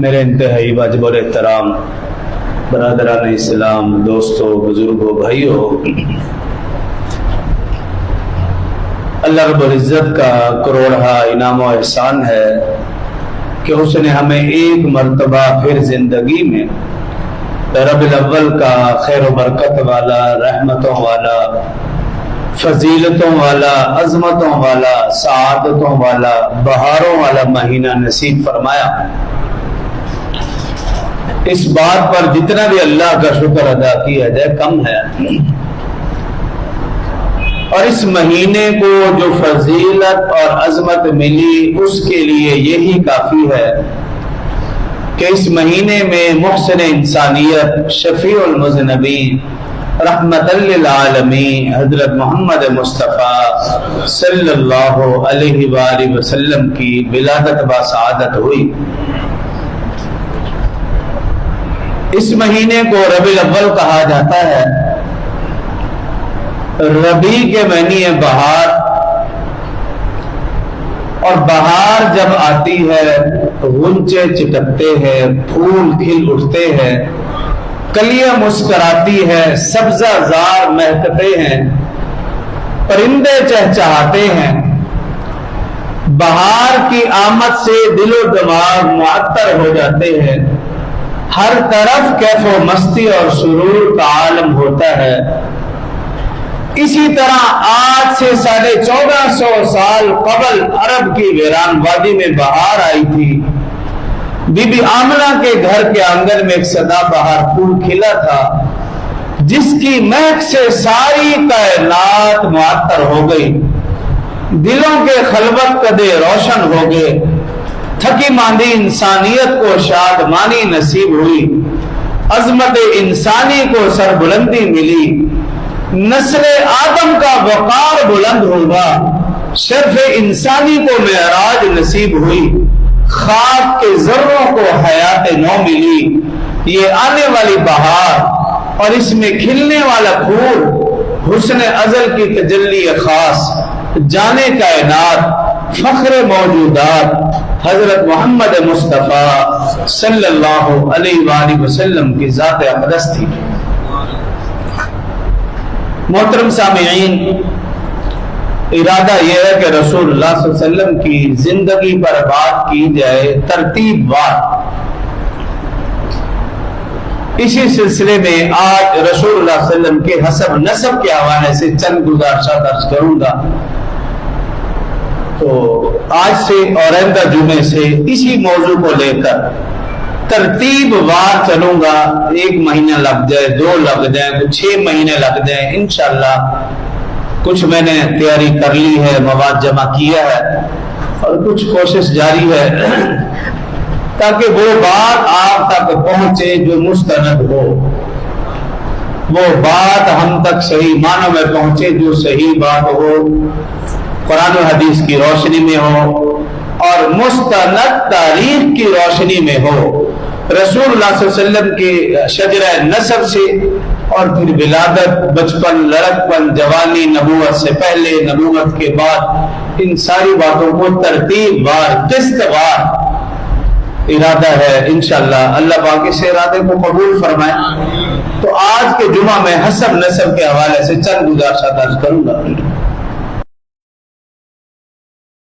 میرے انتہائی واجب الاحترام برادران اسلام، دوستوں، بزرگوں، بھائیوں، اللہ رب العزت کا کروڑہا انعام و احسان ہے کہ اس نے ہمیں ایک مرتبہ پھر زندگی میں ربیع الاول کا خیر و برکت والا، رحمتوں والا، فضیلتوں والا، عظمتوں والا، سعادتوں والا، بہاروں والا مہینہ نصیب فرمایا۔ اس بات پر جتنا بھی اللہ کا شکر ادا کیا جائے کم ہے، اور اس مہینے کو جو فضیلت اور عظمت ملی اس کے لیے یہی کافی ہے کہ اس مہینے میں محسن انسانیت، شفیع المذنبین، رحمت للعالمین حضرت محمد مصطفیٰ صلی اللہ علیہ وآلہ وسلم کی ولادت با سعادت ہوئی۔ اس مہینے کو ربیع الاول کہا جاتا ہے۔ ربیع کے معنی ہے بہار، اور بہار جب آتی ہے غنچے چٹکتے ہیں، پھول کھل اٹھتے ہیں، کلیاں مسکراتی ہے، سبزہ زار مہکتے ہیں، پرندے چہچہاتے ہیں۔ بہار کی آمد سے دل و دماغ معطر ہو جاتے ہیں، ہر طرف کیف و مستی اور سرور کا عالم ہوتا ہے۔ اسی طرح آج سے 1450 سال قبل عرب کی ویران وادی میں بہار آئی تھی۔ بی بی آمنہ کے گھر کے آنگن میں ایک سدا بہار پھول کھلا تھا، جس کی مہک سے ساری کائنات معطر ہو گئی، دلوں کے خلوت کدے روشن ہو گئے، تھکی ماندی انسانیت کو شادمانی نصیب ہوئی، عظمت انسانی کو سربلندی ملی، نسل آدم کا وقار بلند ہوگا، شرف انسانی کو معراج نصیب ہوئی، خاک کے ذروں کو حیات نو ملی۔ یہ آنے والی بہار اور اس میں کھلنے والا پھول حسن ازل کی تجلی خاص، جانے کائنات، فخر موجودات حضرت محمد مصطفیٰ صلی اللہ علیہ وآلہ وسلم کی ذات اقدس تھی۔ محترم سامعین، ارادہ یہ ہے کہ رسول اللہ صلی اللہ علیہ وسلم کی زندگی پر بات کی جائے ترتیب وار۔ اسی سلسلے میں آج رسول اللہ صلی اللہ علیہ وسلم کے حسب نسب کے حوالے سے چند گزارشات عرض کروں گا۔ تو آج سے اور آئندہ جمعے سے اسی موضوع کو لے کر ترتیب وار چلوں گا۔ 1 مہینہ لگ جائے، 2 لگ جائے، 6 مہینے لگ جائیں، انشاءاللہ کچھ میں نے تیاری کر لی ہے، مواد جمع کیا ہے، اور کچھ کوشش جاری ہے تاکہ وہ بات آپ تک پہنچے جو مستند ہو، وہ بات ہم تک صحیح معنوں میں پہنچے جو صحیح بات ہو، قرآن و حدیث کی روشنی میں ہو اور مستند تاریخ کی روشنی میں ہو، رسول اللہ صلی اللہ علیہ وسلم کی شجرہ نسب سے، اور پھر ولادت، بچپن، لڑکپن، جوانی، نبوت سے پہلے، نبوت کے بعد، ان ساری باتوں کو ترتیب وار، قسط وار ارادہ ہے۔ انشاءاللہ اللہ پاک اس ارادے کو قبول فرمائے۔ تو آج کے جمعہ میں حسب نسب کے حوالے سے چند گزارشات عرض کروں گا۔